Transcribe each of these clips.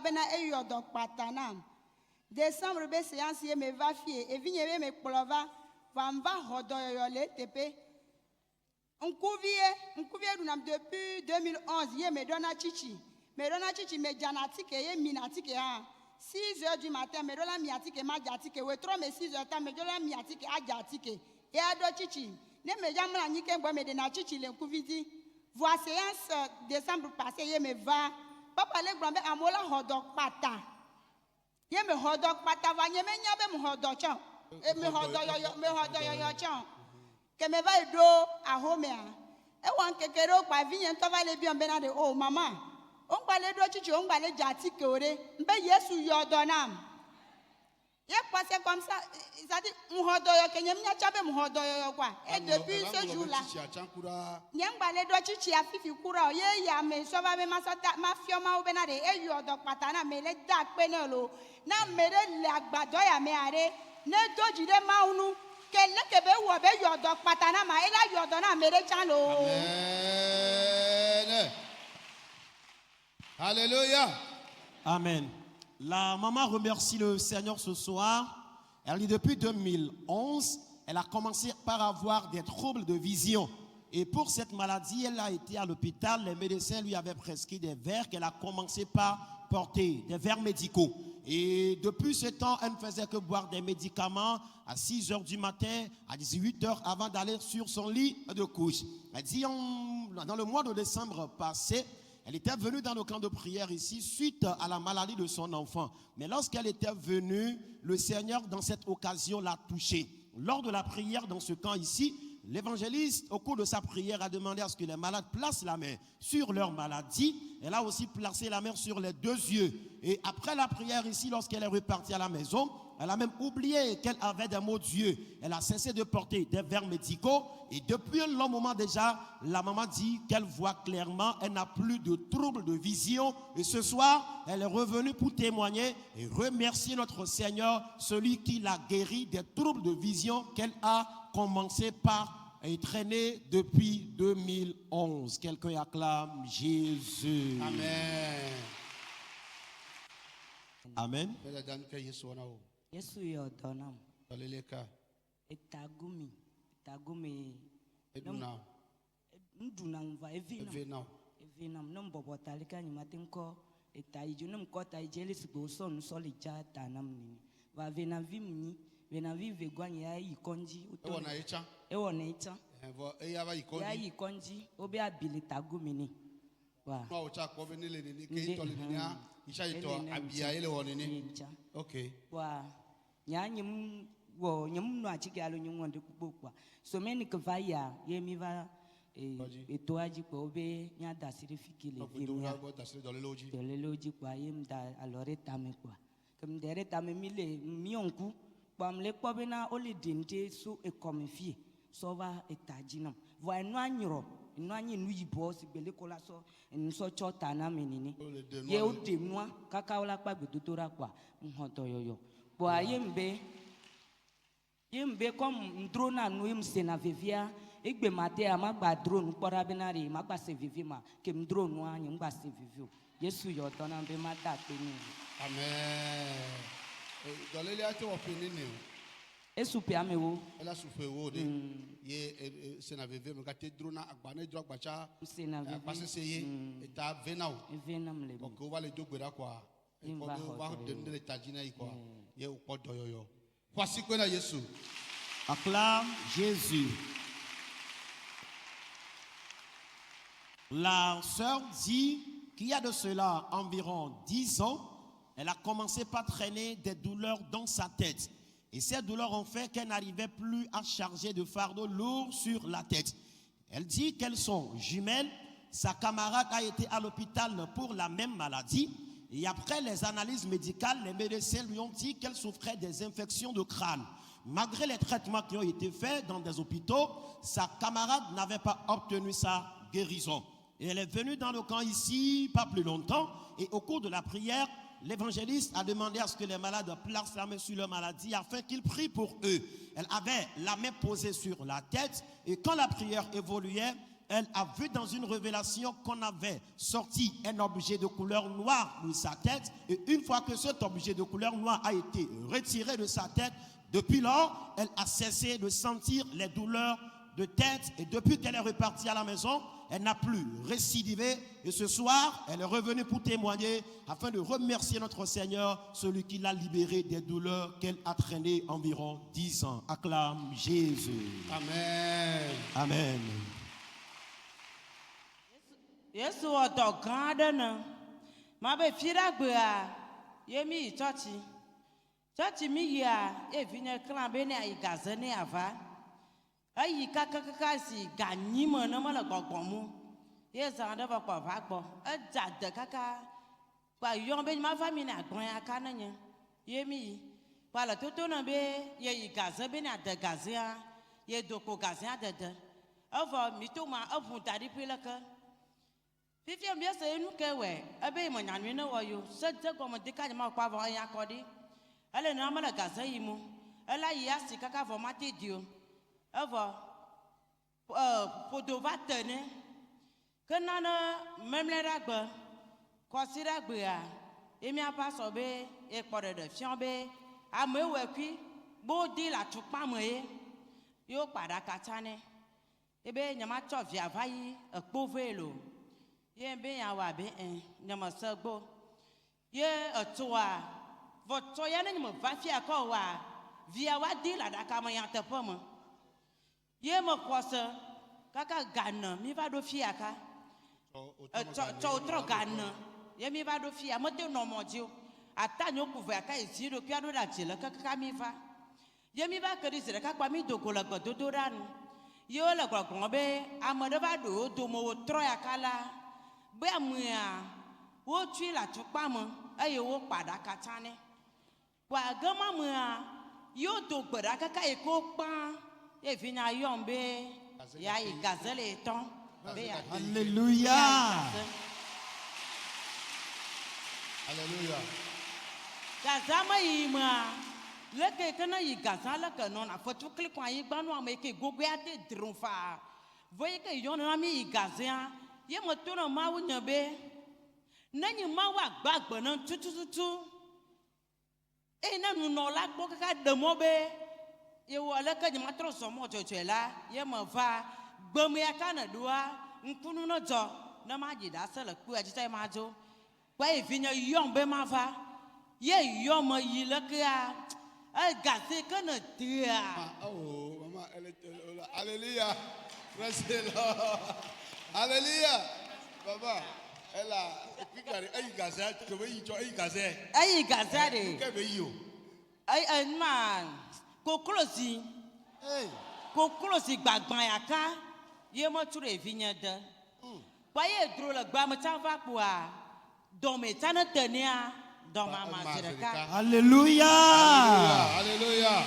bena eyodok patanam. Décembre be séance ye me va fie e vigne me kplova va hodoyo le tepe. Nkuvie dunam depuis 2011 ye me dona chichi. Me dona chichi me janatike ye minatike ha. 6h du matin me dona miatike ma jatike we tro me 6h ta me dona miatike a jatike. E ado chichi. Ne me jamla nyike ngwa me de na chichi le nkuvidi. Voir séance décembre passé ye me va. Papa le grambe amola hodok pata. Ye me hodok pata va nye me nyabe me hodok chan. Me hodok yo chan. Que me va edo a homea. E wan kekero kwa vinye to va le bi ambena de oh mama. On va le do chichi on va le jati ke ore. Mbe Yesu yo donam. Ye passé comme ça, ça dit muhodoyo ke nyemnya chabe muhodoyo kwa. Et depuis ce jour-là, nyang ba le do chichi afifi kura ye ya me so ba me masota ma fioma obena de e yo do patana me le da pe na lo. Na mere le agbado ya me are. Ne doji de maunu ke le ke be wo be yo do patana ma e la yo do na mere chan lo. Amen. Alléluia. Amen. La maman remercie le Seigneur ce soir. Elle dit depuis 2011, elle a commencé par avoir des troubles de vision. Et pour cette maladie, elle a été à l'hôpital. Les médecins lui avaient prescrit des verres qu'elle a commencé par porter, des verres médicaux. Et depuis ce temps, elle ne faisait que boire des médicaments à 6h du matin, à 18h avant d'aller sur son lit de couche. Elle dit, dans le mois de décembre passé, elle était venue dans le camp de prière ici suite à la maladie de son enfant. Mais lorsqu'elle était venue, le Seigneur, dans cette occasion, l'a touchée. Lors de la prière dans ce camp ici, l'évangéliste, au cours de sa prière, a demandé à ce que les malades placent la main sur leur maladie. Elle a aussi placé la main sur les deux yeux. Et après la prière ici, lorsqu'elle est repartie à la maison, elle a même oublié qu'elle avait des maux d'yeux. Elle a cessé de porter des verres médicaux. Et depuis un long moment déjà, la maman dit qu'elle voit clairement, elle n'a plus de troubles de vision. Et ce soir, elle est revenue pour témoigner et remercier notre Seigneur, celui qui l'a guéri des troubles de vision qu'elle a commencé par traîner depuis 2011. Quelqu'un acclame Jésus. Amen. Amen. Yesu yo donam. Aleleka. Etagumi Eduna. Nduna mva evinam. Evinam no mbobotalika nyimatenko etaiju no mkota ijeli siboso nsoli ja tanam ni. Va vena vimni, vena vive gwanye ya ikonji uto. Ewo na icha. Ya ikonji obe abilita gumini. Wa. No ucha ko venile ni ke itoli ni a isha ito abia ele wonini. Okay. Wa. Nyanyim wo nyum no achigalo nyungonde kubokwa. So many kavaya yemiva etoaji kwa obe nya dasiri fikile vimya. Doleloji kwa yemda alore tame kwa. Kemdere tame mile mionku kwa mle kwa bena oli dente so ekomefie so va etajinam. Vo enwanyro enwanyi nuyibo sigbele kola so enso chota na menini. Ye odemwa kaka ola kwa gbedotora kwa nhoto yoyo. Kwa yembe comme drone à nous na vivia igbe mate amagba drone pora benari magba se vivima kem drone wa nyimba se vivio Yesu yo dona be mata peni. Amen. Dolele ate wo peni ni. Esu pe amewo. Ela sufe wo de. Ye se na vivia me ka te drone agba na dro agba cha. Se na vivia. Passe se ye eta venao. Venam le. Ko va le dogbera kwa. Ko va de le tajina iko. Ye o podo yoyo. Voici que là Jésus. Acclame Jésus. La sœur dit qu'il y a de cela environ 10 ans, elle a commencé par traîner des douleurs dans sa tête. Et ces douleurs ont fait qu'elle n'arrivait plus à charger de fardeau lourd sur la tête. Elle dit qu'elles sont jumelles. Sa camarade a été à l'hôpital pour la même maladie. Et après les analyses médicales, les médecins lui ont dit qu'elle souffrait des infections de crâne. Malgré les traitements qui ont été faits dans des hôpitaux, sa camarade n'avait pas obtenu sa guérison. Et elle est venue dans le camp ici, pas plus longtemps, et au cours de la prière, l'évangéliste a demandé à ce que les malades placent la main sur leur maladie afin qu'ils prient pour eux. Elle avait la main posée sur la tête, et quand la prière évoluait, elle a vu dans une révélation qu'on avait sorti un objet de couleur noire de sa tête. Et une fois que cet objet de couleur noire a été retiré de sa tête, depuis lors, elle a cessé de sentir les douleurs de tête. Et depuis qu'elle est repartie à la maison, elle n'a plus récidivé. Et ce soir, elle est revenue pour témoigner afin de remercier notre Seigneur, celui qui l'a libérée des douleurs qu'elle a traînées environ 10 ans. Acclame Jésus. Amen. Amen. Yesu ọdọ gan aɖe ne ma be fi ɖe gbea ye mi yi tsɔtsi mi yia ye vinye klã be ne ayi gaze ne ava eyi kakakaka si ganyi me ne mele gbɔgbɔm o ye zã ɖe va kpɔ va gbɔ edza de kaka kpa yɔm be ma va mi ne agblɔ aka ne nye ye mi yi kpa le toto ne be ye yi gaze be ne ade gazea ye do ko gazea dede evɔ mi to ma eʋu da ɖi ƒe leke. Fifia mbia se enu ke we ebe mo nyanwe ne wo yo se de gomo de ka ma kwa vo ya kodi ele na ma le gaze yi mu ela yi asi kaka vo ma te dio evo podo va tene ke na na memle ragbe ko si ragbe a emi apa so be e kpore de fion be ame we kwi bo di la tukpa mo ye yo pada katane ebe nyama cho via vai ekpovelo ye be ya wa be nyama sagbo ye atoa voto ya ne nyama va fia ko wa via wa di la da ka ma ya tepo mo ye mo kwose kaka ganna mi va do fia ka cho tro ganna ye mi va do fia mo te no mo jio ata nyo ku va ka ezi do pia do da chile kaka mi va ye mi va ke di zere ka kwa mi do ko la go do ran ye le gbogbon be amode va do mo tro ya kala be amua wo tui la tukpa mo eye wo pada katane kwa gama mua yo do gbera kaka e ko pa e vinya yom be ya i gazele ton be ya Alléluia. Alléluia. gazama ima leke kana i gazala kana na fotu klik kwa i gbanu ameke gogo ate drunfa voye ke yo na mi i gazia ye mo to na ma wunya be nanyi ma wa gbagbo na tutututu e na nu no la gbo kaka de mo be ye wo le ka nyama tro so mo chocho la ye mo va gbomu ya kana doa nkunu no jo na ma ji da se le ku ajita ma jo kwa e vinya yom be ma va ye yom yi le ka e gase kana tia Oh, maman, elle est. Alléluia. Merci Lord. Alléluia. Maman, elle a. Elle est gazette. Que veut y aller gazette? ayi gazade Que veut y aller? ai man ko close Hey. ko close gbagban ya ka ye mo ture vinya de kwa ye dro le gba mo ta va po a do me ta na tenia do mama zereka Alléluia. Alléluia.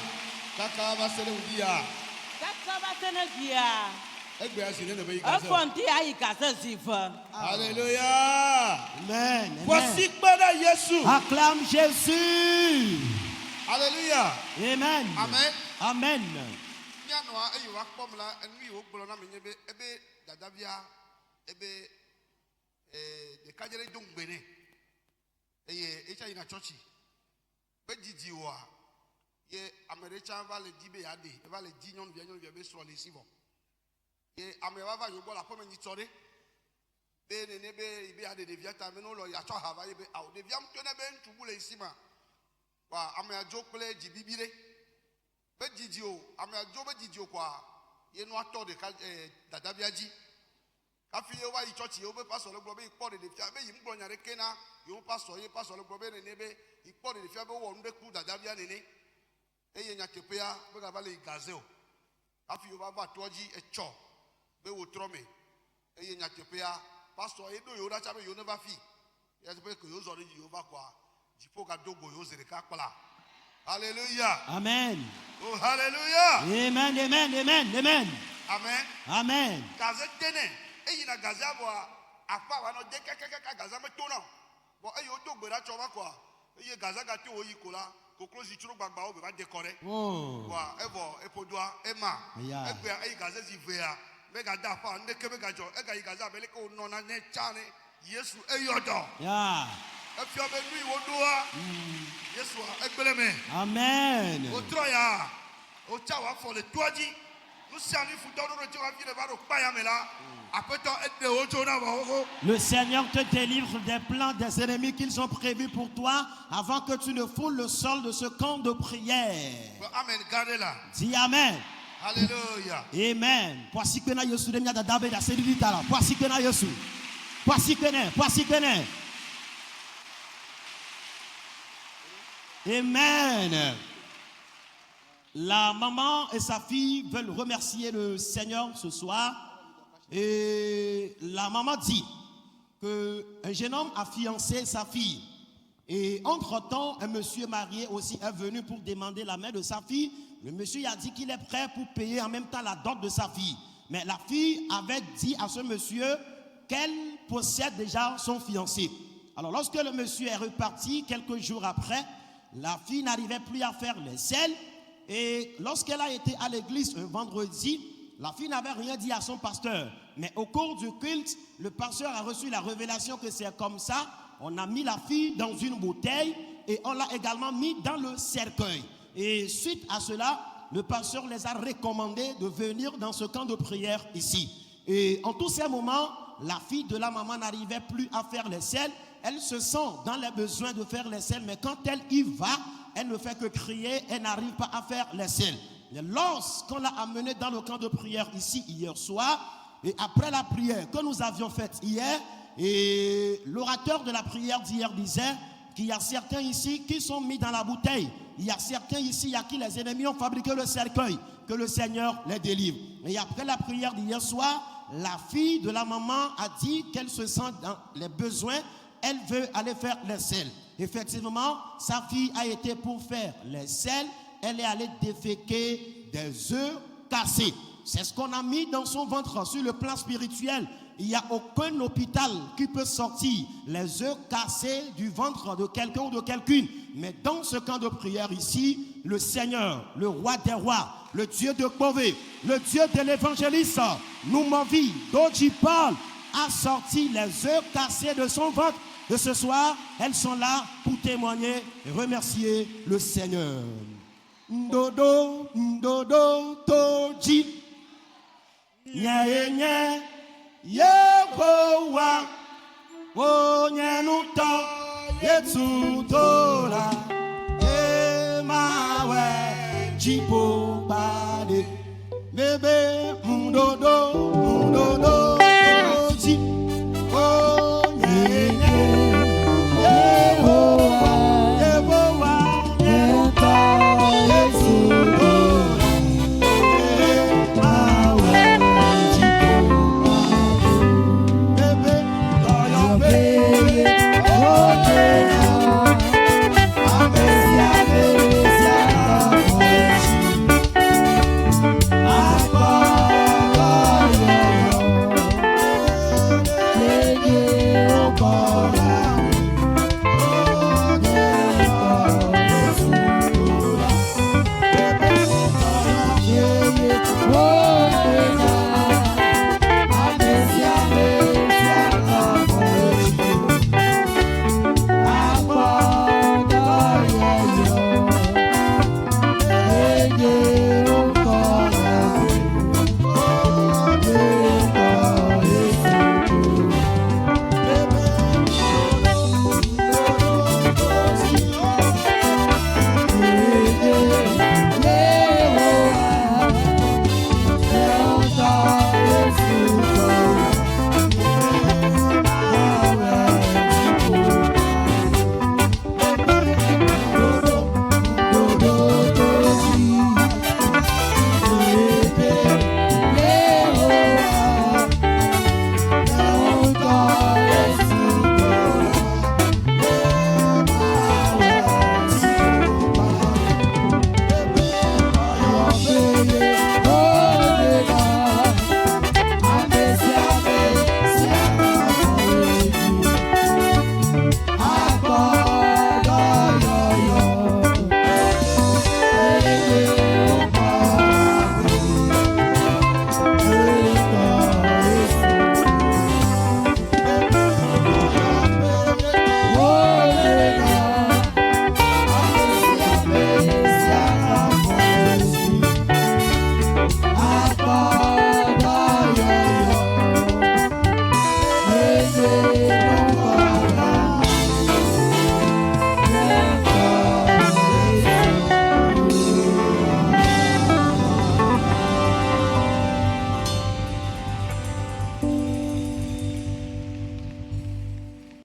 Kaka va se le dire. kaka ba tena dia Egbe asile ne veut y gazette. afonti ayi gaza ziva Alléluia. Amen. Voici Bada Jésus. Acclame Jésus. Alléluia. Amen. Amen. Amen. Nyanoa eyi wa kpɔm la enu wo gblɔ na me nye be ebe dadavia ebe ɖekadzɛ do ŋugbe nɛ eye etsa yina tsɔtsi be didi oa ye ame ɖe tsa va le di be yaɖe eva le di nyɔnuvia be srɔ̃ le si vɔ ye ame va va yogbɔ le aƒeme nyitsɔ ɖe be nene be be yaɖe ɖevia ta me ne wole yatsɔ ha va ye be awo ɖevia ŋutɔ ne be ŋutsubu le si ma wa amea dzo kple dzi bibi ɖe. Be didi o ame adzo be didi o kwa ye no atɔ ɖeka dadavia dzi kafi ye va yi tsɔtsi ye be pastor le gblɔ be ikpɔ ɖeɖe fia be yi ŋgblɔ nya ɖeke na yewo pastor ye pastor le gblɔ be nene be ikpɔ ɖeɖe fia be wɔ nu ɖe ku dadavia nene eye nyateƒea be gava le yi gaze o kafi yewo va toa dzi etsɔ be wotrɔ me eye nyateƒea pastor ye ɖo yewo ɖa tsa be yewo ne va fi ye be ke yewo zɔ ɖe dzi yewo va kɔa dziƒo gado go yewo zi ɖeka kpla. Alléluia. Amen. Oh, alléluia. Amen. Amen. Amen. Amen. Amen. Amen. Gaze tene. Et il a gazé à boire. À part, on a dit que gaza me tourne. Bon, et il y a tout le monde quoi. Et il y a gaza gâté au yikola. Koklo zitro bagba va décorer. Oh. Quoi. Et bon, et pour toi, et ma. Yeah. Et bien, et gaza zivea. Begada fa neke begajo ega igaza beleke onona ne chane Yesu eyodo. Yeah. Efio be nui wodoa. Yesu egbeleme. Amen. Otroya. Ochawa fo le toaji. Nous siani futo no ti wa fi le ba ro pa ya mela. Apeto ede ojo na wa. Le Seigneur te délivre des plans des ennemis qu'ils ont prévus pour toi avant que tu ne foules le sol de ce camp de prière. Amen. Gardez-la. Dis Amen. Alléluia. Amen. Voici que na Yesu de miada David a sédita là. Voici que na Yesu. Voici que ne. Amen. La maman et sa fille veulent remercier le Seigneur ce soir. Et la maman dit qu'un jeune homme a fiancé sa fille. Et entre-temps, un monsieur marié aussi est venu pour demander la main de sa fille. Le monsieur a dit qu'il est prêt pour payer en même temps la dot de sa fille. Mais la fille avait dit à ce monsieur qu'elle possède déjà son fiancé. Alors lorsque le monsieur est reparti, quelques jours après, la fille n'arrivait plus à faire les selles. Et lorsqu'elle a été à l'église un vendredi, la fille n'avait rien dit à son pasteur. Mais au cours du culte, le pasteur a reçu la révélation que c'est comme ça. On a mis la fille dans une bouteille et on l'a également mis dans le cercueil. Et suite à cela, le pasteur les a recommandés de venir dans ce camp de prière ici. Et en tous ces moments, la fille de la maman n'arrivait plus à faire les selles. Elle se sent dans les besoins de faire les selles, mais quand elle y va, elle ne fait que crier, elle n'arrive pas à faire les selles. Lorsqu'on l'a amenée dans le camp de prière ici hier soir, et après la prière que nous avions faite hier, et l'orateur de la prière d'hier disait qu'il y a certains ici qui sont mis dans la bouteille. Il y a certains ici à qui les ennemis ont fabriqué le cercueil, que le Seigneur les délivre. Et après la prière d'hier soir, la fille de la maman a dit qu'elle se sent dans les besoins, elle veut aller faire les selles. Effectivement, sa fille a été pour faire les selles, elle est allée déféquer des œufs cassés. C'est ce qu'on a mis dans son ventre. Sur le plan spirituel, il n'y a aucun hôpital qui peut sortir les œufs cassés du ventre de quelqu'un ou de quelqu'une. Mais dans ce camp de prière ici, le Seigneur, le roi des rois, le Dieu de Kové, le Dieu de l'évangéliste, nous m'envie, dont il parle, a sorti les œufs cassés de son ventre. De ce soir, elles sont là pour témoigner et remercier le Seigneur. Ndodo, ndodo, toji. Nye, nye, Yehowa, onye nuto, yetsutora, emawe, jipo bade, bebe, ndodo.